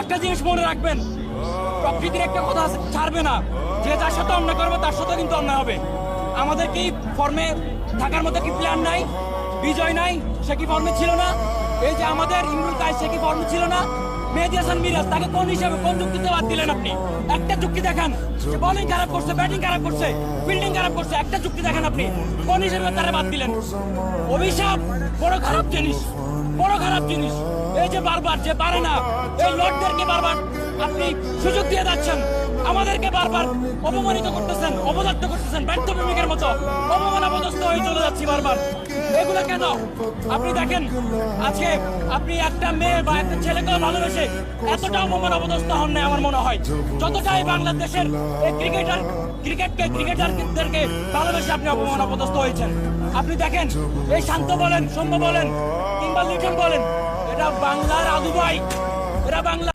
একটা জিনিস মনে রাখবেন, প্রকৃতির একটা কথা আছে, ছাড়বে না। যে যার সাথে অন্যায় করবে তার সাথে কিন্তু অন্যায় হবে। আমাদের কি ফর্মে থাকার মতো কি প্ল্যান নাই? বিজয় নাই, সে কি ফর্মে ছিল না? এই যে আমাদের ইমরুল কায়েস, সে কি ফর্মে ছিল না? মেহেদী হাসান মিরাজ, তাকে কোন হিসাবে কোন যুক্তিতে বাদ দিলেন আপনি? একটা যুক্তি দেখান। বোলিং খারাপ করছে, ব্যাটিং খারাপ করছে, ফিল্ডিং খারাপ করছে, একটা যুক্তি দেখেন আপনি কোন হিসাবে তারা বাদ দিলেন? অভিশাপ বড় খারাপ জিনিস, বড় খারাপ জিনিস। এই যে বারবার যে পারে না, এই লর্ডদেরকে বারবার আপনি সুযোগ দিয়ে যাচ্ছেন, আমাদেরকে বারবার অপমানিত করতেছেন, অপদস্থ করতেছেন, ব্যর্থ প্রেমিকের মতো অপমান অপদস্থ হয়ে চলে যাচ্ছি বারবার। এগুলো কেন? আপনি দেখেন, আজকে আপনি একটা মেয়ে বা একটা ছেলেকে ভালোবেসে এতটা অপমান অপদস্থ হন না আমার মনে হয়, যতটাই বাংলাদেশের এই ক্রিকেটারদেরকে ভালোবেসে আপনি অপমান অপদস্থ হয়েছেন। আপনি দেখেন, এই শান্ত বলেন, সৌম্য বলেন কিংবা লিটন বলেন, এরা বাংলার আদু ভাই, এরা বাংলা